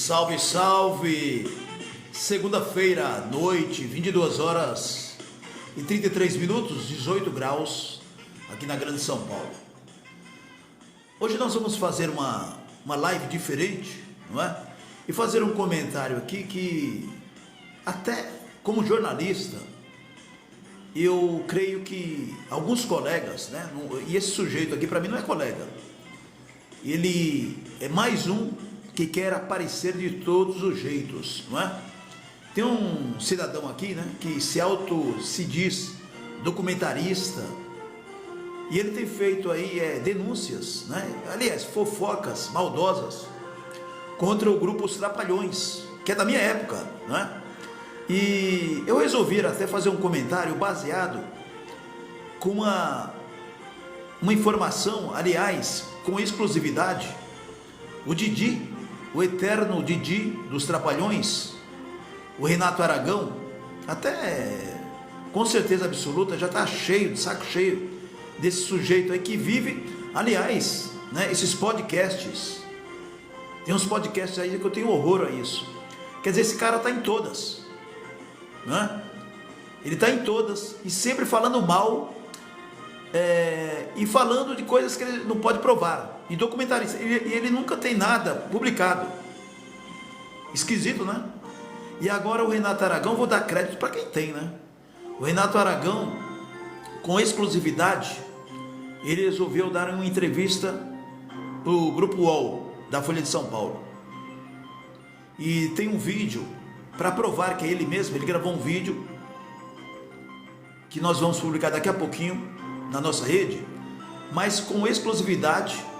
Salve, salve! Segunda-feira à noite, 22 horas e 33 minutos, 18 graus, aqui na Grande São Paulo. Hoje nós vamos fazer uma live diferente, não é? E fazer um comentário aqui que, até como jornalista, eu creio que alguns colegas, né? E esse sujeito aqui para mim não é colega, ele é mais um que quer aparecer de todos os jeitos, não é? Tem um cidadão aqui, né, que se diz documentarista, e ele tem feito aí denúncias, né, aliás, fofocas maldosas contra o grupo Os Trapalhões, que é da minha época, não é? E eu resolvi até fazer um comentário baseado com uma informação, aliás, com exclusividade. O Didi, o eterno Didi dos Trapalhões, o Renato Aragão, até com certeza absoluta já está cheio, de saco cheio desse sujeito aí que vive, aliás, né, esses podcasts. Tem uns podcasts aí que eu tenho horror a isso. Quer dizer, esse cara está em todas, né? Ele está em todas e sempre falando mal, e falando de coisas que ele não pode provar. E documentarista, ele nunca tem nada publicado. Esquisito, né? E agora o Renato Aragão, vou dar crédito para quem tem, né? O Renato Aragão, com exclusividade, ele resolveu dar uma entrevista para o Grupo UOL da Folha de São Paulo. E tem um vídeo para provar que é ele mesmo. Ele gravou um vídeo que nós vamos publicar daqui a pouquinho na nossa rede, mas com exclusividade.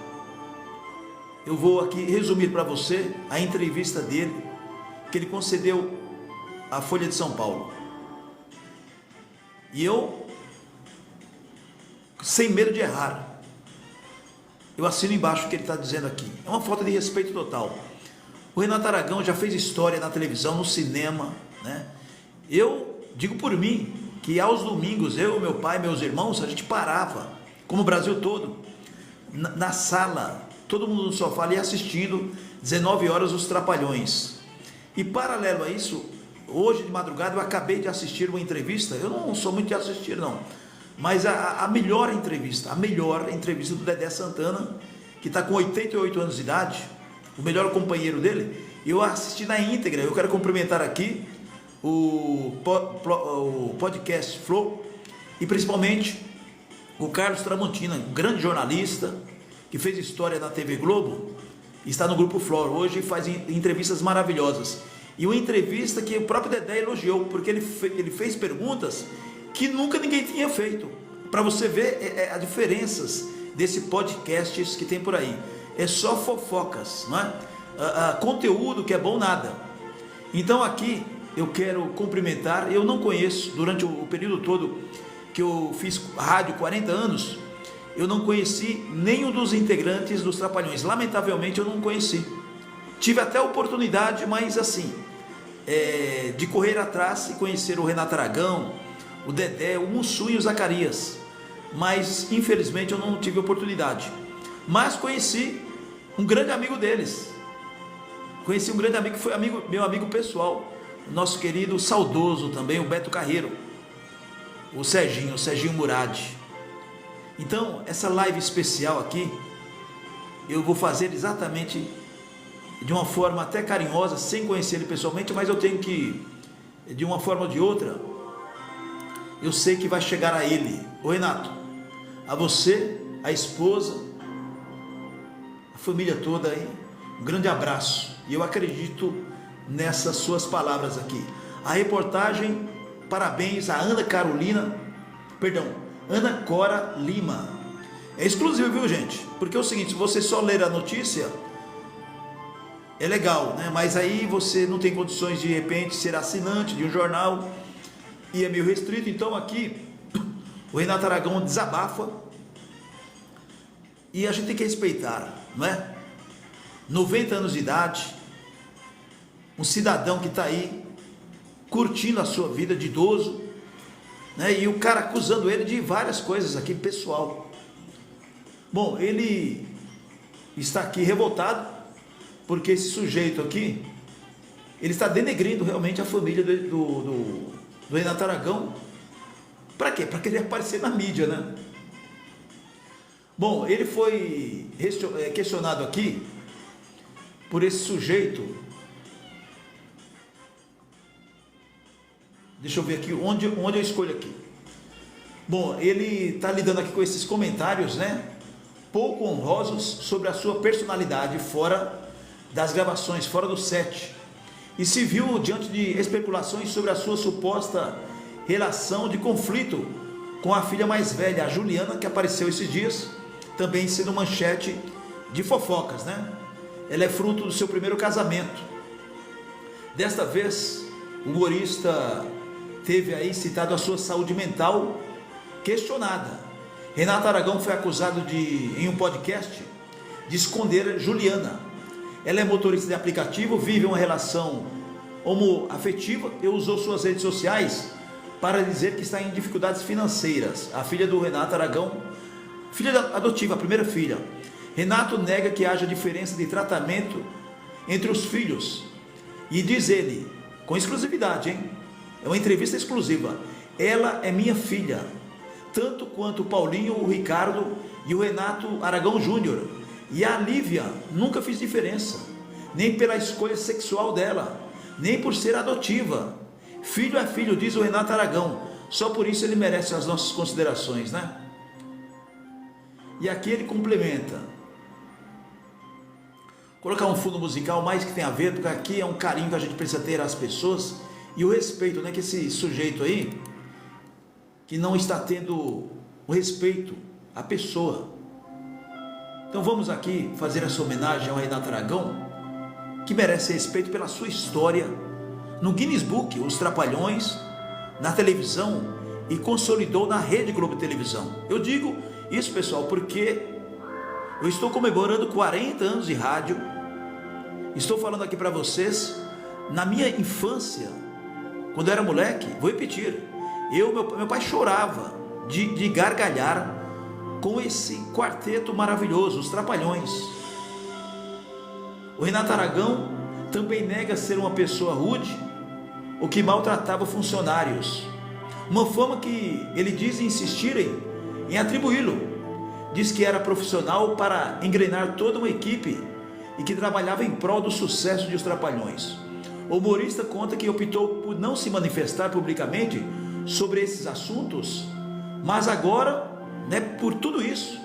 Eu vou aqui resumir para você a entrevista dele, que ele concedeu à Folha de São Paulo. E eu, sem medo de errar, eu assino embaixo o que ele está dizendo aqui. É uma falta de respeito total. O Renato Aragão já fez história na televisão, no cinema, né? Eu digo por mim que aos domingos, eu, meu pai, meus irmãos, a gente parava, como o Brasil todo, na sala, todo mundo no sofá ali assistindo 19 horas Os Trapalhões. E paralelo a isso, hoje de madrugada eu acabei de assistir uma entrevista. Eu não sou muito de assistir não, mas a melhor entrevista do Dedé Santana, que está com 88 anos de idade, o melhor companheiro dele. Eu assisti na íntegra. Eu quero cumprimentar aqui o podcast Flow e principalmente o Carlos Tramontina, um grande jornalista que fez história na TV Globo, está no Grupo Flow hoje e faz entrevistas maravilhosas. E uma entrevista que o próprio Dedé elogiou, porque ele fez perguntas que nunca ninguém tinha feito. Para você ver as diferenças desses podcasts que tem por aí. É só fofocas, não é? Conteúdo que é bom nada. Então aqui eu quero cumprimentar. Eu não conheço, durante o período todo que eu fiz rádio, 40 anos, eu não conheci nenhum dos integrantes dos Trapalhões. Lamentavelmente eu não conheci. Tive até a oportunidade, mas assim, de correr atrás e conhecer o Renato Aragão, o Dedé, o Mussum e o Zacarias. Mas infelizmente eu não tive oportunidade. Mas conheci um grande amigo deles. Conheci um grande amigo que foi meu amigo pessoal, o nosso querido saudoso também, o Beto Carreiro, o Serginho Murad. Então, essa live especial aqui, eu vou fazer exatamente de uma forma até carinhosa, sem conhecer ele pessoalmente, mas eu tenho que, de uma forma ou de outra, eu sei que vai chegar a ele. Ô Renato, a você, a esposa, a família toda aí, um grande abraço. E eu acredito nessas suas palavras aqui. A reportagem, parabéns a Ana Cora Lima. É exclusivo, viu, gente? Porque é o seguinte, se você só ler a notícia, é legal, né? Mas aí você não tem condições de repente ser assinante de um jornal e é meio restrito. Então aqui o Renato Aragão desabafa e a gente tem que respeitar, não é? 90 anos de idade, um cidadão que está aí curtindo a sua vida de idoso, né? E o cara acusando ele de várias coisas aqui, pessoal. Bom, ele está aqui revoltado porque esse sujeito aqui ele está denegrindo realmente a família do Renato Aragão. Para quê? Para querer aparecer na mídia, né? Bom, ele foi questionado aqui por esse sujeito. Deixa eu ver aqui, onde eu escolho aqui. Bom, ele está lidando aqui com esses comentários, né? Pouco honrosos sobre a sua personalidade fora das gravações, fora do set. E se viu diante de especulações sobre a sua suposta relação de conflito com a filha mais velha, a Juliana, que apareceu esses dias, também sendo manchete de fofocas, né? Ela é fruto do seu primeiro casamento. Desta vez, o humorista teve aí citado a sua saúde mental questionada. Renato Aragão foi acusado em um podcast, de esconder Juliana. Ela é motorista de aplicativo, vive uma relação homoafetiva e usou suas redes sociais para dizer que está em dificuldades financeiras. A filha do Renato Aragão, filha adotiva, a primeira filha. Renato nega que haja diferença de tratamento entre os filhos e diz ele, com exclusividade, hein? É uma entrevista exclusiva: ela é minha filha, tanto quanto o Paulinho, o Ricardo e o Renato Aragão Júnior. E a Lívia nunca fiz diferença, nem pela escolha sexual dela, nem por ser adotiva. Filho é filho, diz o Renato Aragão. Só por isso ele merece as nossas considerações, né? E aqui ele complementa. Colocar um fundo musical mais que tem a ver, porque aqui é um carinho que a gente precisa ter às pessoas e o respeito, né? Que esse sujeito aí, que não está tendo o respeito à pessoa. Então vamos aqui fazer essa homenagem ao Renato Aragão, que merece respeito pela sua história no Guinness Book, os Trapalhões, na televisão, e consolidou na Rede Globo Televisão. Eu digo isso, pessoal, porque eu estou comemorando 40 anos de rádio. Estou falando aqui para vocês, na minha infância, quando eu era moleque, vou repetir, meu pai chorava de gargalhar com esse quarteto maravilhoso, os Trapalhões. O Renato Aragão também nega ser uma pessoa rude ou que maltratava funcionários, uma fama que ele diz insistirem em atribuí-lo. Diz que era profissional para engrenar toda uma equipe e que trabalhava em prol do sucesso de Os Trapalhões. O humorista conta que optou por não se manifestar publicamente sobre esses assuntos, mas agora, né, por tudo isso,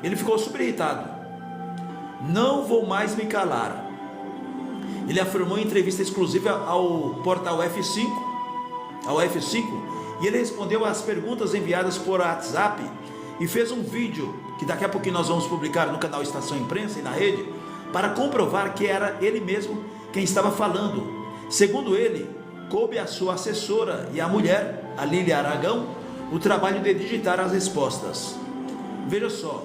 ele ficou super irritado. Não vou mais me calar. Ele afirmou em entrevista exclusiva ao portal F5, e ele respondeu às perguntas enviadas por WhatsApp e fez um vídeo que daqui a pouquinho nós vamos publicar no canal Estação Imprensa e na rede, para comprovar que era ele mesmo quem estava falando. Segundo ele, coube à sua assessora e à mulher, a Lília Aragão, o trabalho de digitar as respostas. Veja só,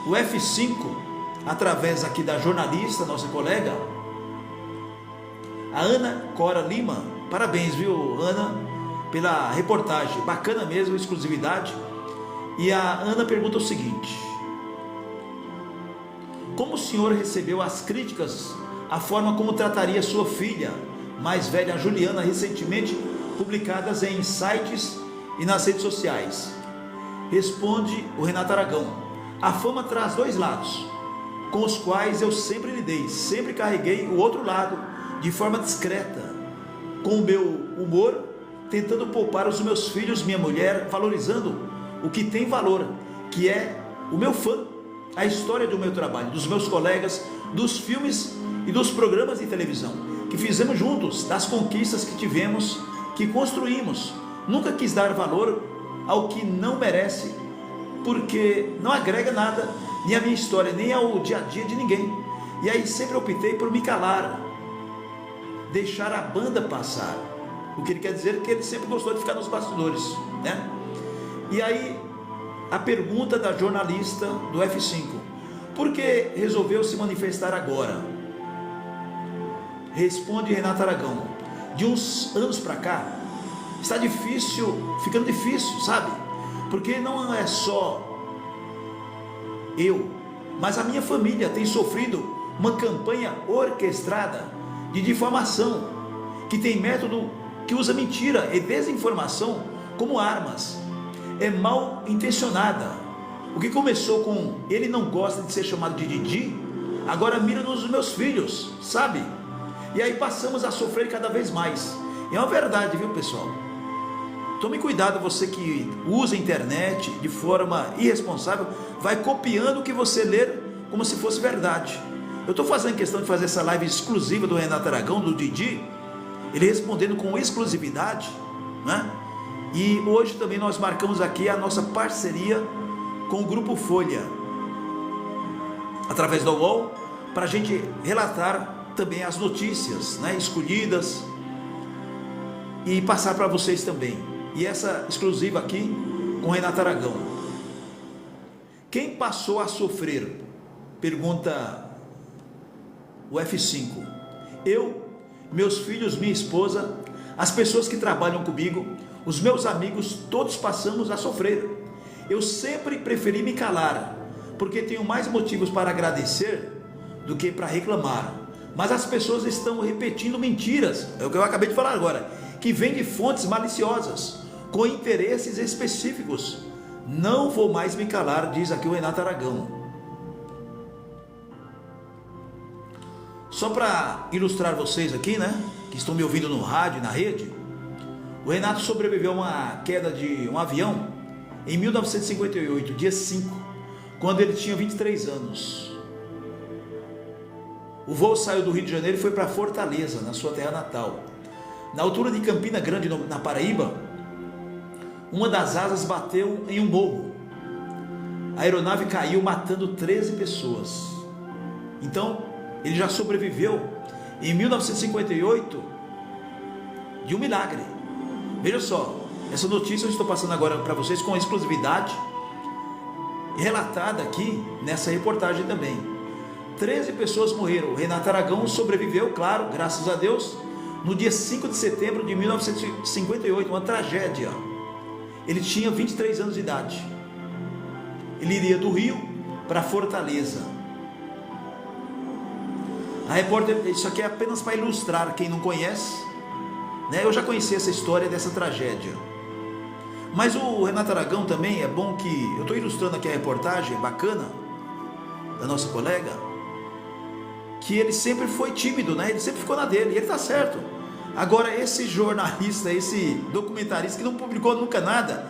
o F5, através aqui da jornalista, nossa colega, a Ana Cora Lima, parabéns, viu, Ana, pela reportagem, bacana mesmo, exclusividade. E a Ana pergunta o seguinte: como o senhor recebeu as críticas, a forma como trataria sua filha mais velha, a Juliana, recentemente publicadas em sites e nas redes sociais? Responde o Renato Aragão: a fama traz dois lados, com os quais eu sempre lidei, sempre carreguei o outro lado, de forma discreta, com o meu humor, tentando poupar os meus filhos, minha mulher, valorizando o que tem valor, que é o meu fã, a história do meu trabalho, dos meus colegas, dos filmes e dos programas de televisão que fizemos juntos, das conquistas que tivemos, que construímos. Nunca quis dar valor ao que não merece, porque não agrega nada, nem à minha história, nem ao dia a dia de ninguém. E aí sempre optei por me calar, deixar a banda passar. O que ele quer dizer é que ele sempre gostou de ficar nos bastidores, né? E aí a pergunta da jornalista do F5: por que resolveu se manifestar agora? Responde Renato Aragão: de uns anos para cá está ficando difícil, sabe? Porque não é só eu, mas a minha família tem sofrido uma campanha orquestrada de difamação, que tem método que usa mentira e desinformação como armas. É mal intencionada. O que começou com ele não gosta de ser chamado de Didi, agora mira nos meus filhos, sabe? E aí passamos a sofrer cada vez mais. É uma verdade, viu, pessoal? Tome cuidado, você que usa a internet de forma irresponsável, vai copiando o que você ler como se fosse verdade. Eu estou fazendo questão de fazer essa live exclusiva do Renato Aragão, do Didi, ele respondendo com exclusividade, né? E hoje também nós marcamos aqui a nossa parceria com o Grupo Folha, através do UOL, para a gente relatar também as notícias, né, escolhidas e passar para vocês também. E essa exclusiva aqui com Renato Aragão. Quem passou a sofrer? Pergunta o F5. Eu, meus filhos, minha esposa, as pessoas que trabalham comigo, os meus amigos, todos passamos a sofrer. Eu sempre preferi me calar, porque tenho mais motivos para agradecer do que para reclamar. Mas as pessoas estão repetindo mentiras, é o que eu acabei de falar agora, que vem de fontes maliciosas, com interesses específicos. Não vou mais me calar, diz aqui o Renato Aragão. Só para ilustrar vocês aqui, né, que estão me ouvindo no rádio e na rede, o Renato sobreviveu a uma queda de um avião em 1958, dia 5, quando ele tinha 23 anos. O voo saiu do Rio de Janeiro e foi para Fortaleza, na sua terra natal. Na altura de Campina Grande, na Paraíba, uma das asas bateu em um morro. A aeronave caiu, matando 13 pessoas. Então, ele já sobreviveu em 1958 de um milagre. Veja só, essa notícia eu estou passando agora para vocês com exclusividade, relatada aqui nessa reportagem também. 13 pessoas morreram. O Renato Aragão sobreviveu, claro, graças a Deus, no dia 5 de setembro de 1958, uma tragédia. Ele tinha 23 anos de idade. Ele iria do Rio para Fortaleza. A repórter, isso aqui é apenas para ilustrar quem não conhece, né? Eu já conheci essa história dessa tragédia. Mas o Renato Aragão também, é bom que, eu estou ilustrando aqui a reportagem bacana da nossa colega, que ele sempre foi tímido, né? Ele sempre ficou na dele, e ele está certo. Agora, esse jornalista, esse documentarista que não publicou nunca nada,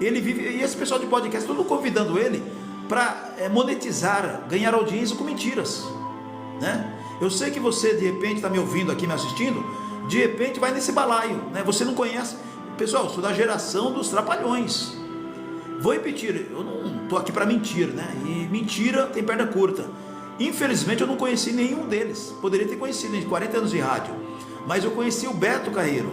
ele vive, e esse pessoal de podcast, todo convidando ele para monetizar, ganhar audiência com mentiras, né? Eu sei que você de repente está me ouvindo aqui, me assistindo, de repente vai nesse balaio, né? Você não conhece, pessoal, eu sou da geração dos trapalhões. Vou repetir, eu não estou aqui para mentir, né? E mentira tem perna curta. Infelizmente eu não conheci nenhum deles. Poderia ter conhecido em 40 anos de rádio, mas eu conheci o Beto Carreiro.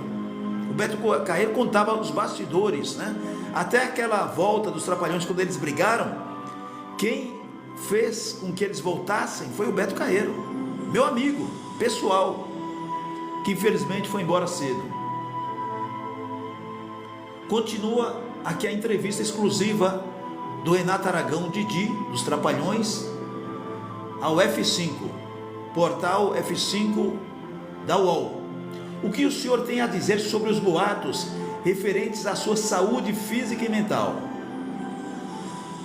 O Beto Carreiro contava os bastidores, né? Até aquela volta dos Trapalhões, quando eles brigaram, quem fez com que eles voltassem foi o Beto Carreiro, meu amigo pessoal, que infelizmente foi embora cedo. Continua aqui a entrevista exclusiva do Renato Aragão, Didi, dos Trapalhões, ao F5, portal F5 da UOL. O que o senhor tem a dizer sobre os boatos referentes à sua saúde física e mental?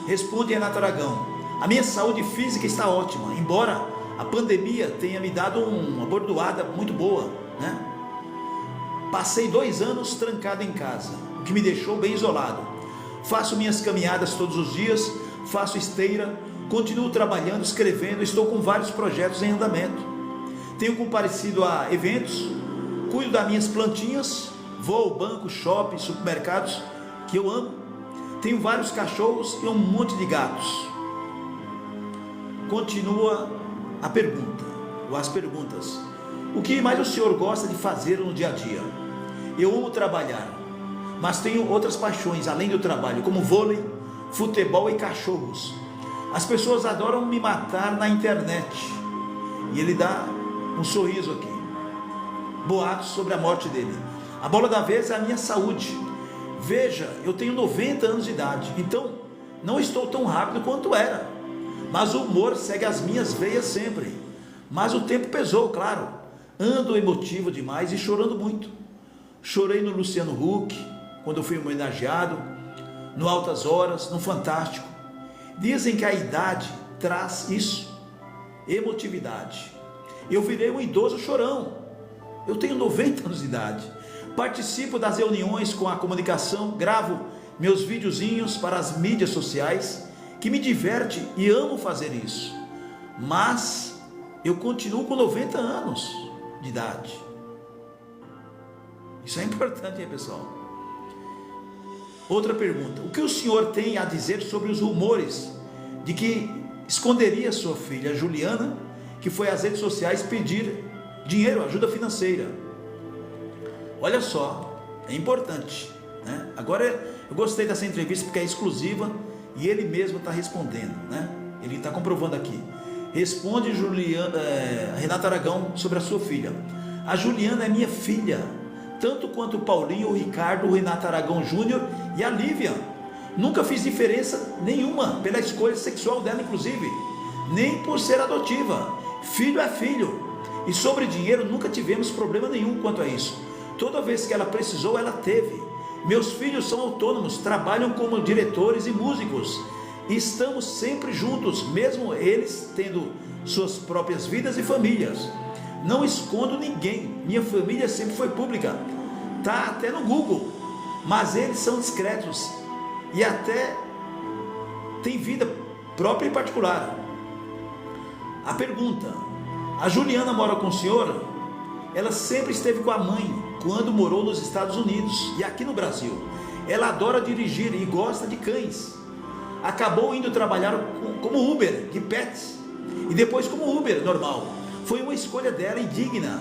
Responde Renato Aragão: a minha saúde física está ótima, embora a pandemia tenha me dado uma bordoada muito boa, né? Passei 2 anos trancado em casa, o que me deixou bem isolado. Faço minhas caminhadas todos os dias, faço esteira, continuo trabalhando, escrevendo, estou com vários projetos em andamento. Tenho comparecido a eventos, cuido das minhas plantinhas, vou ao banco, shopping, supermercados, que eu amo. Tenho vários cachorros e um monte de gatos. Continua a pergunta, ou as perguntas. O que mais o senhor gosta de fazer no dia a dia? Eu amo trabalhar, mas tenho outras paixões além do trabalho, como vôlei, futebol e cachorros. As pessoas adoram me matar na internet. E ele dá um sorriso aqui. Boatos sobre a morte dele. A bola da vez é a minha saúde. Veja, eu tenho 90 anos de idade, então não estou tão rápido quanto era. Mas o humor segue as minhas veias sempre. Mas o tempo pesou, claro. ando emotivo demais e chorando muito. Chorei no Luciano Huck, quando eu fui homenageado, no Altas Horas, no Fantástico. Dizem que a idade traz isso, emotividade. Eu virei um idoso chorão. Eu tenho 90 anos de idade. Participo das reuniões com a comunicação, gravo meus videozinhos para as mídias sociais, que me diverte e amo fazer isso. Mas eu continuo com 90 anos de idade. Isso é importante, hein, pessoal? Outra pergunta: o que o senhor tem a dizer sobre os rumores de que esconderia sua filha Juliana, que foi às redes sociais pedir dinheiro, ajuda financeira? Olha só, é importante, né? Agora eu gostei dessa entrevista porque é exclusiva e ele mesmo está respondendo, né? Ele está comprovando aqui. Responde Renato Aragão sobre a sua filha. A Juliana é minha filha, tanto quanto o Paulinho, o Ricardo, o Renato Aragão Júnior e a Lívia. Nunca fiz diferença nenhuma pela escolha sexual dela, inclusive, nem por ser adotiva. Filho é filho. E sobre dinheiro nunca tivemos problema nenhum quanto a isso. Toda vez que ela precisou, ela teve. Meus filhos são autônomos, trabalham como diretores e músicos. E estamos sempre juntos, mesmo eles tendo suas próprias vidas e famílias. Não escondo ninguém, minha família sempre foi pública, tá até no Google, mas eles são discretos e até tem vida própria e particular. A pergunta: a Juliana mora com o senhor? Ela sempre esteve com a mãe quando morou nos Estados Unidos e aqui no Brasil. Ela adora dirigir e gosta de cães. Acabou indo trabalhar como Uber de pets e depois como Uber normal. Foi uma escolha dela indigna,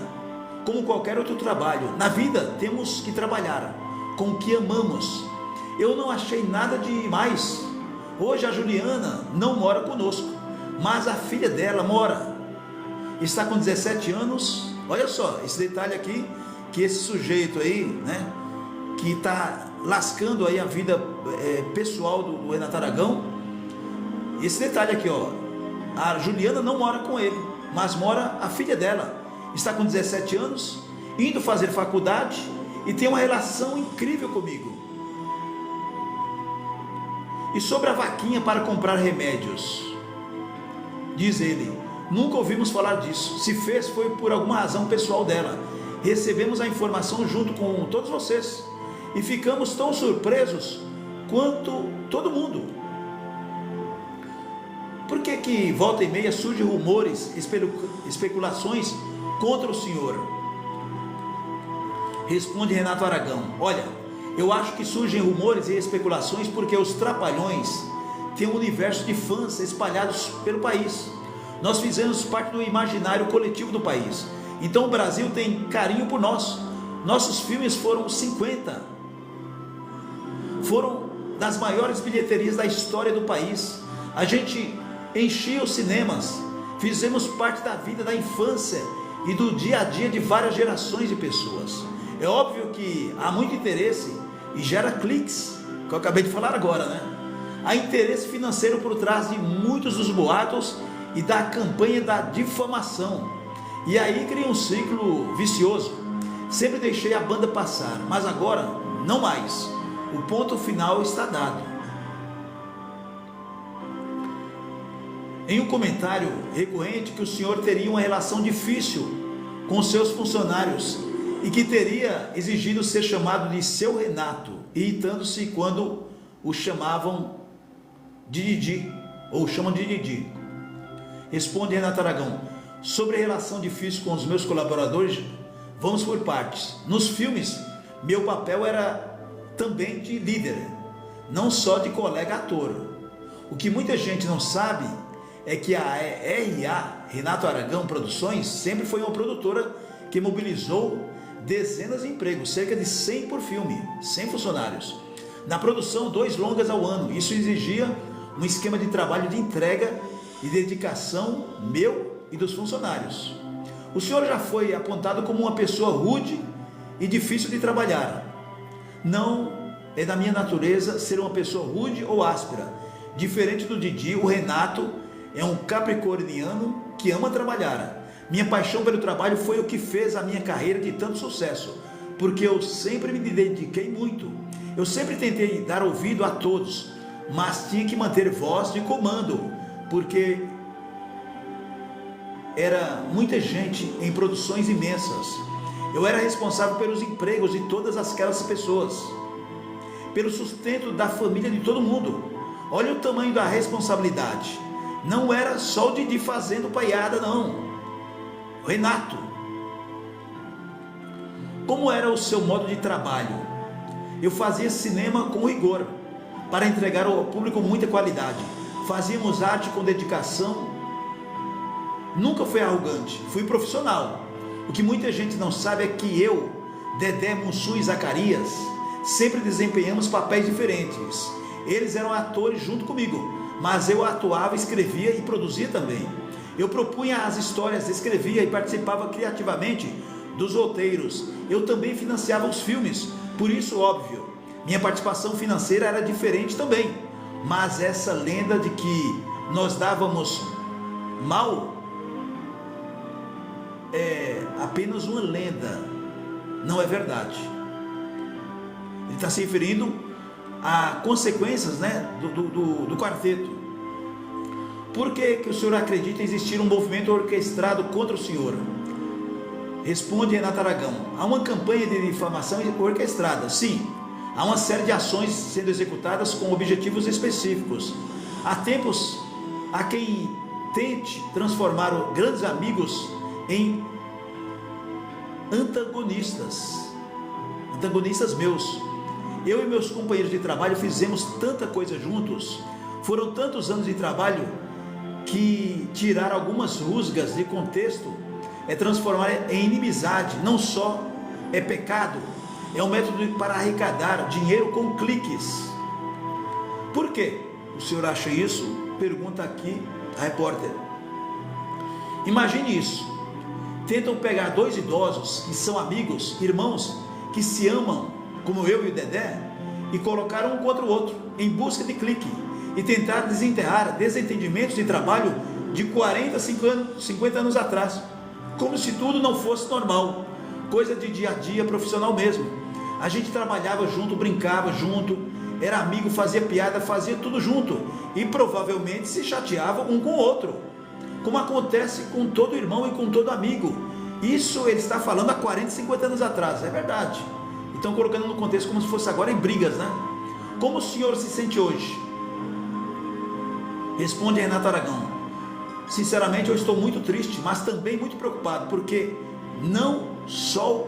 como qualquer outro trabalho. Na vida temos que trabalhar com o que amamos. Eu não achei nada demais. Hoje a Juliana não mora conosco, mas a filha dela mora. Está com 17 anos. Olha só esse detalhe aqui, que esse sujeito aí, né, que está lascando aí a vida pessoal do Renato Aragão. Esse detalhe aqui, ó, a Juliana não mora com ele, mas mora a filha dela. Está com 17 anos, indo fazer faculdade e tem uma relação incrível comigo. E sobre a vaquinha para comprar remédios, diz ele: nunca ouvimos falar disso. Se fez, foi por alguma razão pessoal dela. Recebemos a informação junto com todos vocês e ficamos tão surpresos quanto todo mundo. Por que volta e meia surgem rumores, especulações contra o senhor? Responde Renato Aragão: olha, eu acho que surgem rumores e especulações porque os Trapalhões têm um universo de fãs espalhados pelo país. Nós fizemos parte do imaginário coletivo do país. Então o Brasil tem carinho por nós. Nossos filmes foram 50. Foram das maiores bilheterias da história do país. A gente enchia os cinemas. Fizemos parte da vida, da infância e do dia a dia de várias gerações de pessoas. É óbvio que há muito interesse e gera cliques, que eu acabei de falar agora, né? Há interesse financeiro por trás de muitos dos boatos e da campanha da difamação. E aí cria um ciclo vicioso. Sempre deixei a banda passar, mas agora não mais. O ponto final está dado. Em um comentário recorrente que o senhor teria uma relação difícil com seus funcionários e que teria exigido ser chamado de seu Renato, irritando-se quando o chamavam de Didi, ou chamam de Didi. Responde Renato Aragão: sobre a relação difícil com os meus colaboradores, vamos por partes. Nos filmes, meu papel era também de líder, não só de colega ator. O que muita gente não sabe é que a RA, Renato Aragão Produções, sempre foi uma produtora que mobilizou dezenas de empregos, cerca de 100 por filme, 100 funcionários. Na produção, 2 longas ao ano. Isso exigia um esquema de trabalho de entrega e dedicação meu e dos funcionários. O senhor já foi apontado como uma pessoa rude e difícil de trabalhar. Não é da minha natureza ser uma pessoa rude ou áspera. Diferente do Didi, o Renato é um capricorniano que ama trabalhar. Minha paixão pelo trabalho foi o que fez a minha carreira de tanto sucesso, porque eu sempre me dediquei muito. Eu sempre tentei dar ouvido a todos, mas tinha que manter voz de comando, porque era muita gente em produções imensas. Eu era responsável pelos empregos de todas aquelas pessoas, pelo sustento da família de todo mundo. Olha o tamanho da responsabilidade. Não era só o Didi fazendo paiada, não. Renato, como era o seu modo de trabalho? Eu fazia cinema com rigor, para entregar ao público muita qualidade. Fazíamos arte com dedicação. Nunca fui arrogante, fui profissional. O que muita gente não sabe é que eu, Dedé, Mussum e Zacarias sempre desempenhamos papéis diferentes. Eles eram atores junto comigo, mas eu atuava, escrevia e produzia também. Eu propunha as histórias, escrevia e participava criativamente dos roteiros. Eu também financiava os filmes, por isso, óbvio, minha participação financeira era diferente também. Mas essa lenda de que nós dávamos mal é apenas uma lenda, não é verdade. Ele está se referindo a consequências, né, do quarteto. Por que o senhor acredita existir um movimento orquestrado contra o senhor? Responde Renato Aragão. Há uma campanha de difamação orquestrada, sim. Há uma série de ações sendo executadas com objetivos específicos. Há tempos, há quem tente transformar os grandes amigos em antagonistas meus. Eu e meus companheiros de trabalho fizemos tanta coisa juntos, foram tantos anos de trabalho que tirar algumas rusgas de contexto é transformar em inimizade. Não só é pecado, é um método para arrecadar dinheiro com cliques. Por que o senhor acha isso? Pergunta aqui a repórter. Imagine isso: tentam pegar dois idosos que são amigos, irmãos, que se amam, como eu e o Dedé, e colocar um contra o outro em busca de clique e tentar desenterrar desentendimentos de trabalho de 40, 50 anos atrás, como se tudo não fosse normal, coisa de dia a dia profissional mesmo. A gente trabalhava junto, brincava junto, era amigo, fazia piada, fazia tudo junto e provavelmente se chateava um com o outro, como acontece com todo irmão e com todo amigo. Isso ele está falando há 40, 50 anos atrás, é verdade. Então colocando no contexto como se fosse agora em brigas, né? Como o senhor se sente hoje? Responde Renato Aragão. Sinceramente eu estou muito triste, mas também muito preocupado, porque não sou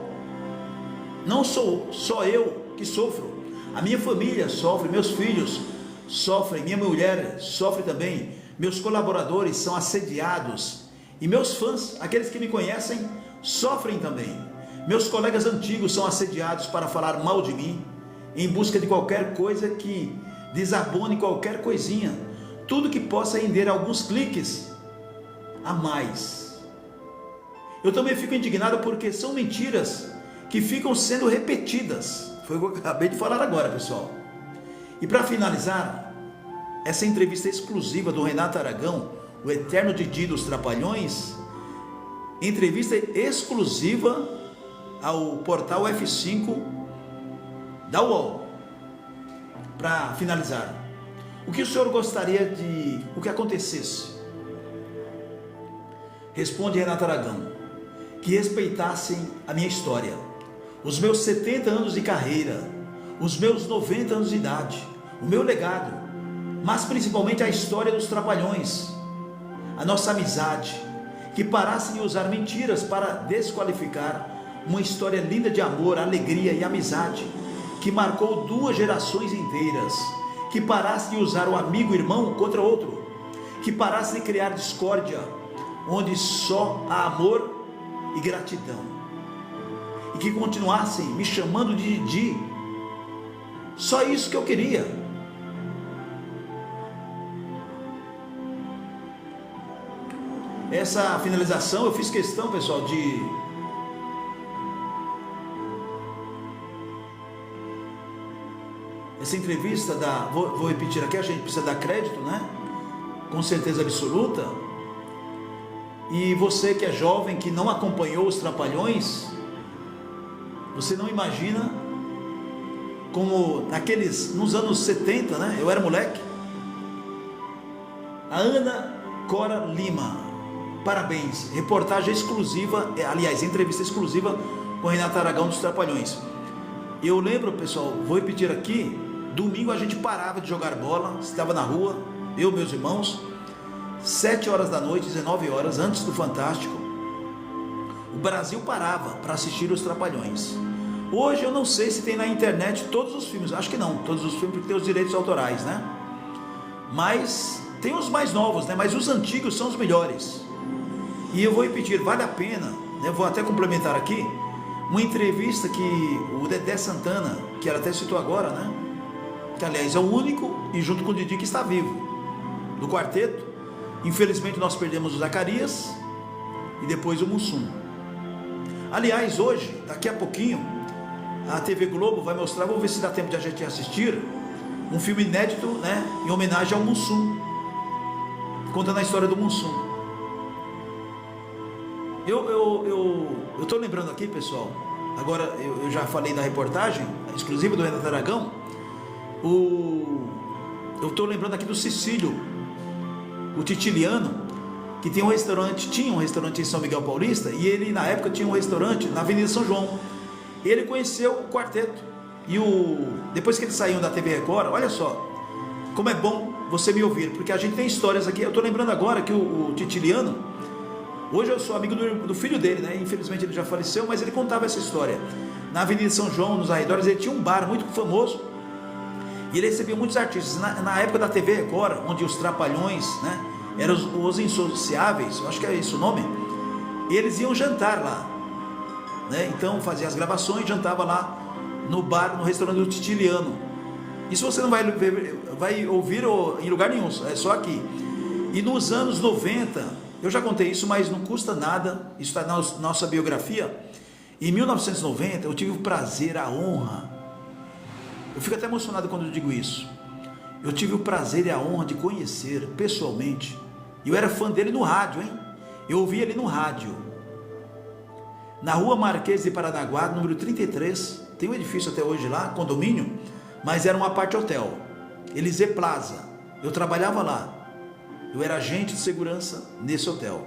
só eu que sofro. A minha família sofre, meus filhos sofrem, minha mulher sofre também, meus colaboradores são assediados e meus fãs, aqueles que me conhecem, sofrem também. Meus colegas antigos são assediados para falar mal de mim, em busca de qualquer coisa que desabone qualquer coisinha, tudo que possa render alguns cliques a mais. Eu também fico indignado porque são mentiras que ficam sendo repetidas. Foi o que eu acabei de falar agora, pessoal. E para finalizar, essa entrevista exclusiva do Renato Aragão, o eterno Didi dos Trapalhões, entrevista exclusiva ao portal F5 da UOL. Para finalizar, o que o senhor gostaria de o que acontecesse? Responde Renato Aragão: que respeitassem a minha história, os meus 70 anos de carreira, os meus 90 anos de idade, o meu legado, mas principalmente a história dos Trapalhões, a nossa amizade, que parassem de usar mentiras para desqualificar uma história linda de amor, alegria e amizade, que marcou 2 gerações inteiras, que parasse de usar o amigo irmão contra outro, que parasse de criar discórdia, onde só há amor e gratidão, e que continuassem me chamando de Didi. Só isso que eu queria. Essa finalização eu fiz questão, pessoal, de essa entrevista vou repetir aqui, a gente precisa dar crédito, né? Com certeza absoluta. E você que é jovem, que não acompanhou os Trapalhões, você não imagina como nos anos 70, né? Eu era moleque. A Ana Cora Lima, parabéns, reportagem exclusiva, aliás, entrevista exclusiva com Renato Aragão dos Trapalhões. Eu lembro, pessoal, vou repetir aqui, domingo a gente parava de jogar bola, estava na rua, eu e meus irmãos, 7 horas da noite, 19 horas, antes do Fantástico, o Brasil parava para assistir os Trapalhões. Hoje eu não sei se tem na internet todos os filmes, acho que não, todos os filmes porque tem os direitos autorais, né? Mas tem os mais novos, né? Mas os antigos são os melhores. E eu vou repetir, vale a pena, né? Vou até complementar aqui, uma entrevista que o Dedé Santana, que ela até citou agora, né? Que aliás é o único, e junto com o Didi, que está vivo, do quarteto. Infelizmente nós perdemos o Zacarias e depois o Mussum. Aliás, hoje, daqui a pouquinho, a TV Globo vai mostrar, vamos ver se dá tempo de a gente assistir, um filme inédito, né, em homenagem ao Mussum, contando a história do Mussum. Eu estou lembrando aqui, pessoal, agora eu já falei da reportagem exclusiva do Renato Aragão, eu estou lembrando aqui do Cecílio, o Titiliano, que tinha um restaurante em São Miguel Paulista, e ele na época tinha um restaurante na Avenida São João. Ele conheceu o quarteto, e depois que eles saíram da TV Record, olha só, como é bom você me ouvir, porque a gente tem histórias aqui. Eu estou lembrando agora que o Titiliano, hoje eu sou amigo do filho dele, né? Infelizmente ele já faleceu, mas ele contava essa história. Na Avenida São João, nos arredores, ele tinha um bar muito famoso, e ele recebia muitos artistas. Na época da TV Record, onde os Trapalhões, né, eram os Insociáveis, eu acho que é esse o nome, eles iam jantar lá, né? Então fazia as gravações, jantava lá no bar, no restaurante do Titiliano. Isso você não vai ouvir em lugar nenhum, é só aqui. E nos anos 90, eu já contei isso, mas não custa nada, isso está na nossa biografia. Em 1990 eu tive o prazer, a honra, eu fico até emocionado quando eu digo isso, eu tive o prazer e a honra de conhecer pessoalmente, eu era fã dele no rádio, hein? Eu ouvia ele no rádio, na rua Marquês de Paranaguá, número 33, tem um edifício até hoje lá, condomínio, mas era um apart-hotel, Elysée Plaza. Eu trabalhava lá, eu era agente de segurança nesse hotel,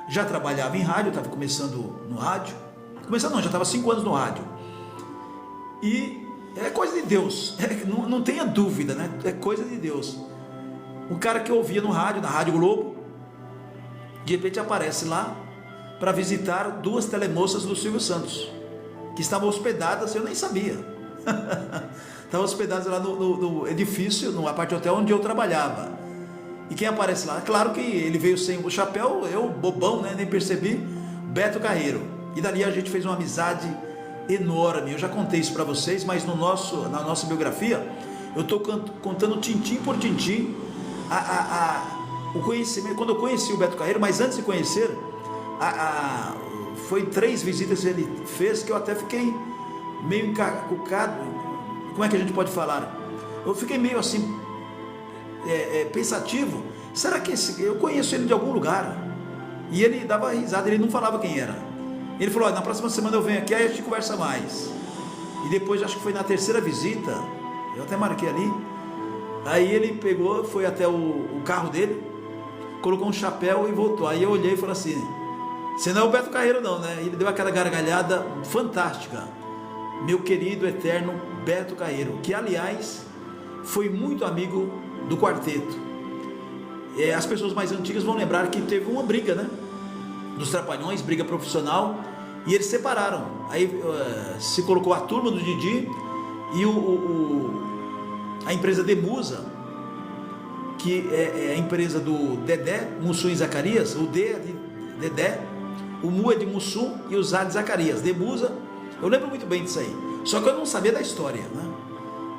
já trabalhava em rádio, estava começando no rádio, já estava 5 anos no rádio, e é coisa de Deus, não tenha dúvida, né? É coisa de Deus. Um cara que eu ouvia no rádio, na Rádio Globo, de repente aparece lá para visitar 2 telemoças do Silvio Santos, que estavam hospedadas, eu nem sabia, estavam hospedadas lá no edifício, no apart-hotel onde eu trabalhava. E quem aparece lá? Claro que ele veio sem o chapéu, eu bobão, né? Nem percebi, Beto Carreiro. E dali a gente fez uma amizade enorme. Eu já contei isso para vocês, mas na nossa biografia eu estou contando tintim por tintim o conhecimento. Quando eu conheci o Beto Carreiro, mas antes de conhecer, foi 3 visitas que ele fez que eu até fiquei meio encacucado. Como é que a gente pode falar? Eu fiquei meio assim pensativo. Será que eu conheço ele de algum lugar? E ele dava risada, ele não falava quem era. Ele falou: na próxima semana eu venho aqui, aí a gente conversa mais. E depois, acho que foi na 3ª visita, eu até marquei ali, aí ele pegou, foi até o carro dele, colocou um chapéu e voltou. Aí eu olhei e falei assim: você não é o Beto Carreiro não, né? Ele deu aquela gargalhada fantástica. Meu querido, eterno Beto Carreiro, que aliás foi muito amigo do quarteto. As pessoas mais antigas vão lembrar que teve uma briga, né, dos Trapalhões, briga profissional, e eles separaram. Aí se colocou a turma do Didi e a empresa Demusa, que é a empresa do Dedé, Mussum e Zacarias. O D é de Dedé, o Mu é de Mussum e o Zá de Zacarias. Demusa, eu lembro muito bem disso aí, só que eu não sabia da história, né?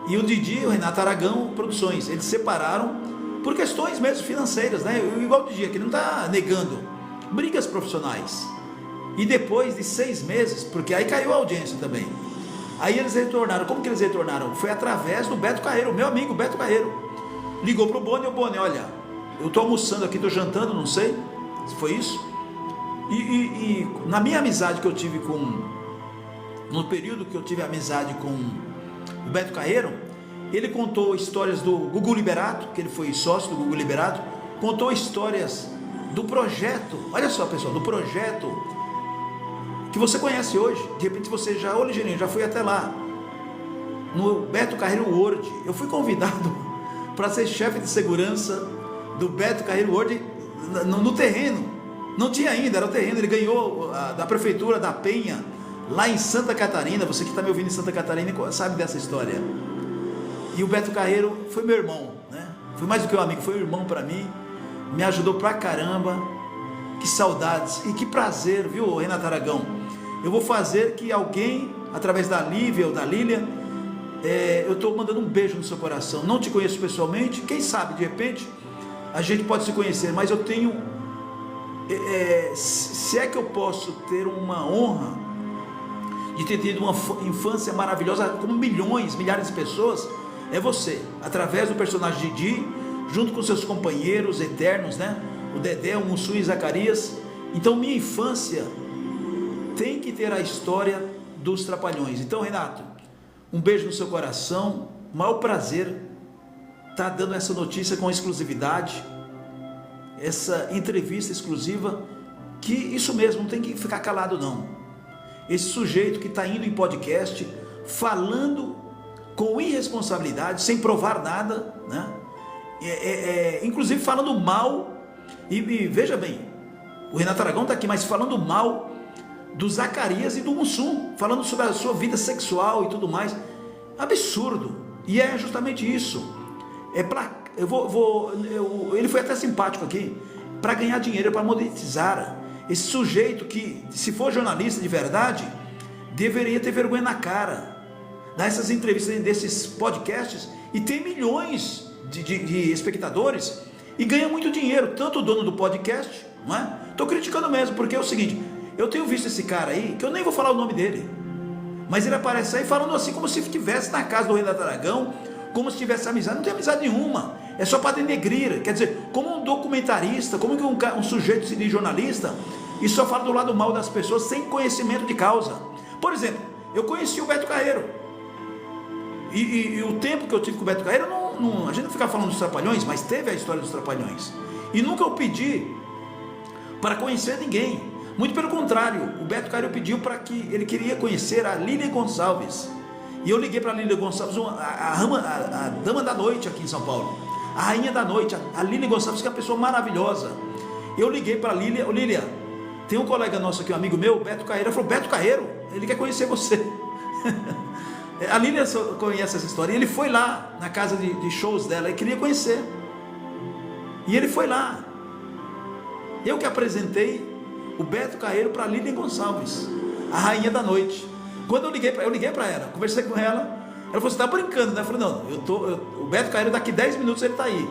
E o Didi e o Renato Aragão Produções, eles separaram por questões mesmo financeiras, né? Igual o Didi, que não está negando, brigas profissionais. E depois de 6 meses, porque aí caiu a audiência também, aí eles retornaram. Como que eles retornaram? Foi através do Beto Carreiro, meu amigo Beto Carreiro. Ligou para o Boni: ô Boni, olha, eu estou almoçando aqui, estou jantando, não sei se foi isso, E na minha amizade que eu tive no período que eu tive amizade com o Beto Carreiro, ele contou histórias do Gugu Liberato, que ele foi sócio do Gugu Liberato, contou histórias do projeto, olha só pessoal, do projeto que você conhece hoje. De repente você já, olha Geninho, já foi até lá, no Beto Carreiro World. Eu fui convidado para ser chefe de segurança do Beto Carreiro World no terreno. Não tinha ainda, era o terreno. Ele ganhou da prefeitura da Penha, lá em Santa Catarina. Você que está me ouvindo em Santa Catarina sabe dessa história. E o Beto Carreiro foi meu irmão, né? Foi mais do que um amigo, foi um irmão para mim. Me ajudou pra caramba. Que saudades e que prazer, viu, Renato Aragão? Eu vou fazer que alguém, através da Lívia ou da Lília, eu estou mandando um beijo no seu coração. Não te conheço pessoalmente, quem sabe de repente a gente pode se conhecer, mas eu tenho, se é que eu posso ter uma honra de ter tido uma infância maravilhosa como milhares de pessoas, é você, através do personagem Didi, junto com seus companheiros eternos, né? O Dedé, o Mussum e Zacarias. Então minha infância tem que ter a história dos Trapalhões. Então, Renato, um beijo no seu coração, maior prazer estar dando essa notícia com exclusividade, essa entrevista exclusiva, que isso mesmo, não tem que ficar calado não. Esse sujeito que está indo em podcast, falando com irresponsabilidade, sem provar nada, né? Inclusive falando mal, e veja bem, o Renato Aragão está aqui, mas falando mal do Zacarias e do Mussum, falando sobre a sua vida sexual e tudo mais. Absurdo. E é justamente isso. Ele foi até simpático aqui, para ganhar dinheiro, para monetizar. Esse sujeito que, se for jornalista de verdade, deveria ter vergonha na cara, dar essas entrevistas desses podcasts, e tem milhões de espectadores, e ganha muito dinheiro, tanto o dono do podcast, não é? Estou criticando mesmo, porque é o seguinte, eu tenho visto esse cara aí, que eu nem vou falar o nome dele, mas ele aparece aí falando assim, como se estivesse na casa do Renato Aragão, como se tivesse amizade. Não tem amizade nenhuma, é só para denegrir. Quer dizer, como um documentarista, como que um sujeito se diz jornalista e só fala do lado mal das pessoas sem conhecimento de causa. Por exemplo, eu conheci o Beto Carreiro, e o tempo que eu tive com o Beto Carreiro, a gente não fica falando dos Trapalhões, mas teve a história dos Trapalhões, e nunca eu pedi para conhecer ninguém. Muito pelo contrário, o Beto Carreiro pediu para que ele queria conhecer a Lília Gonçalves. E eu liguei para a Lília Gonçalves, a dama da noite aqui em São Paulo, a rainha da noite, a Lília Gonçalves, que é uma pessoa maravilhosa. Eu liguei para a Lília: ô Lília, tem um colega nosso aqui, um amigo meu, Beto Carreiro. Ela falou: Beto Carreiro, ele quer conhecer você. A Lília conhece essa história. E ele foi lá na casa de shows dela e queria conhecer. E ele foi lá. Eu que apresentei o Beto Carreiro para a Lília Gonçalves, a rainha da noite. Quando eu liguei para ela, conversei com ela, ela falou: você está brincando, né? Eu falei: não, o Beto Carreiro daqui 10 minutos ele está aí.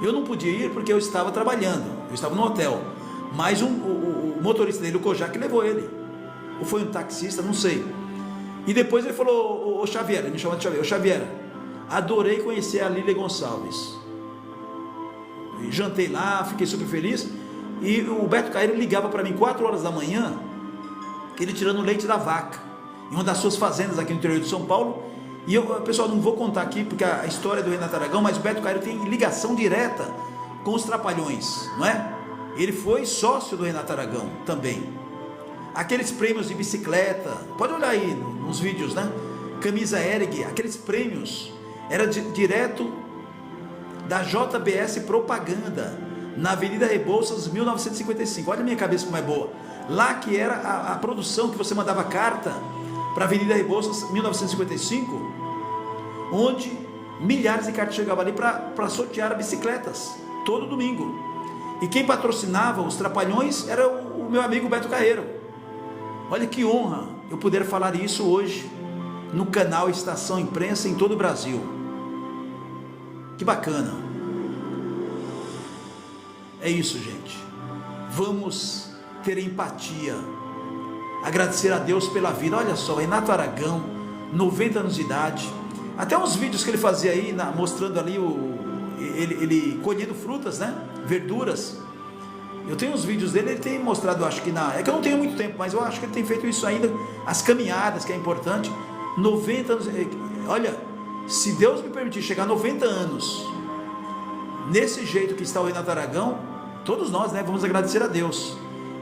Eu não podia ir porque eu estava trabalhando, eu estava no hotel, mas o motorista dele, o Kojak, levou ele, ou foi um taxista, não sei. E depois ele falou: ô Xavier, ele me chamou de Xavier: ô Xavier, adorei conhecer a Lília Gonçalves. E jantei lá, fiquei super feliz. E o Beto Carreiro ligava para mim 4 horas da manhã, ele tirando leite da vaca, em uma das suas fazendas aqui no interior de São Paulo. E eu, pessoal, não vou contar aqui porque a história do Renato Aragão, mas o Beto Carreiro tem ligação direta com os Trapalhões, não é? Ele foi sócio do Renato Aragão também. Aqueles prêmios de bicicleta, pode olhar aí nos vídeos, né? Camisa Hering, aqueles prêmios era direto da JBS Propaganda, na Avenida Rebouças, 1955. Olha a minha cabeça como é boa. Lá que era a produção, que você mandava carta para a Avenida Rebouças, 1955, onde milhares de cartas chegavam ali para sortear bicicletas, todo domingo. E quem patrocinava os Trapalhões era o meu amigo Beto Carreiro. Olha que honra eu poder falar isso hoje no canal Estação Imprensa em todo o Brasil. Que bacana. É isso, gente. Vamos ter empatia, agradecer a Deus pela vida. Olha só, Renato Aragão, 90 anos de idade, até uns vídeos que ele fazia aí, mostrando ali ele colhendo frutas, né? Verduras. Eu tenho os vídeos dele, ele tem mostrado, acho que é que eu não tenho muito tempo, mas eu acho que ele tem feito isso ainda, as caminhadas, que é importante. 90 anos, olha, se Deus me permitir chegar a 90 anos, nesse jeito que está o Renato Aragão, todos nós, né, vamos agradecer a Deus.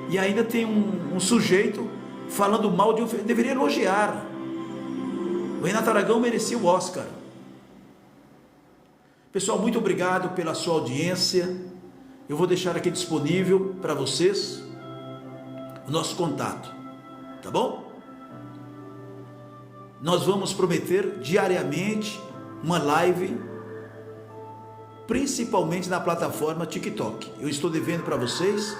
E ainda tem um sujeito falando mal de um, deveria elogiar. O Renato Aragão merecia o Oscar. Pessoal, muito obrigado pela sua audiência. Eu vou deixar aqui disponível para vocês o nosso contato, tá bom? Nós vamos prometer diariamente uma live, principalmente na plataforma TikTok. Eu estou devendo para vocês,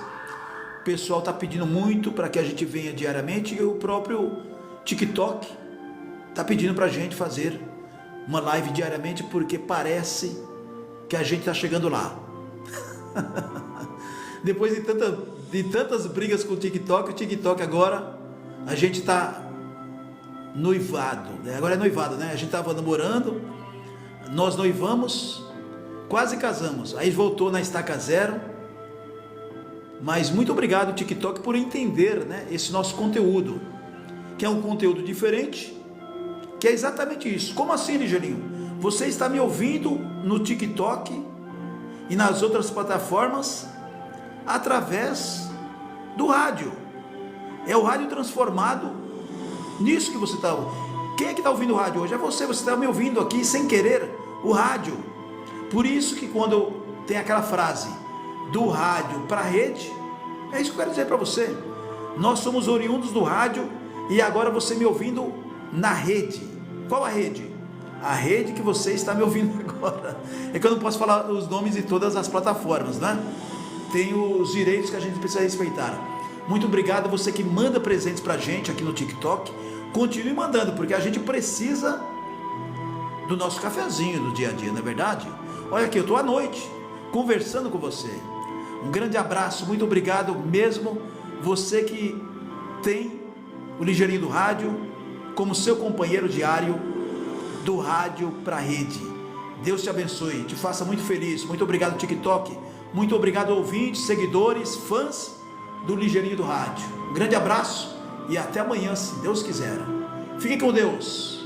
o pessoal está pedindo muito para que a gente venha diariamente, e o próprio TikTok está pedindo para a gente fazer uma live diariamente, porque parece que a gente está chegando lá. Depois de tantas brigas com o TikTok agora, a gente está noivado, né? Agora é noivado, né? A gente estava namorando, nós noivamos, quase casamos, aí voltou na estaca zero. Mas muito obrigado, TikTok, por entender, né, esse nosso conteúdo, que é um conteúdo diferente, que é exatamente isso. Como assim, Ligeirinho? Você está me ouvindo no TikTok e nas outras plataformas através do rádio. É o rádio transformado nisso que você está. Quem é que está ouvindo o rádio hoje? É você está me ouvindo aqui sem querer o rádio. Por isso que quando tem aquela frase do rádio para a rede, é isso que eu quero dizer para você. Nós somos oriundos do rádio e agora você me ouvindo na rede. Qual a rede? A rede que você está me ouvindo agora. É que eu não posso falar os nomes de todas as plataformas, né? Tem os direitos que a gente precisa respeitar. Muito obrigado você que manda presentes para a gente aqui no TikTok. Continue mandando, porque a gente precisa do nosso cafezinho do dia a dia, não é verdade? Olha aqui, eu estou à noite conversando com você. Um grande abraço, muito obrigado mesmo. Você que tem o Ligeirinho do Rádio como seu companheiro diário do rádio para a rede. Deus te abençoe, te faça muito feliz. Muito obrigado, TikTok. Muito obrigado, ouvintes, seguidores, fãs do Ligeirinho do Rádio. Um grande abraço e até amanhã, se Deus quiser. Fiquem com Deus.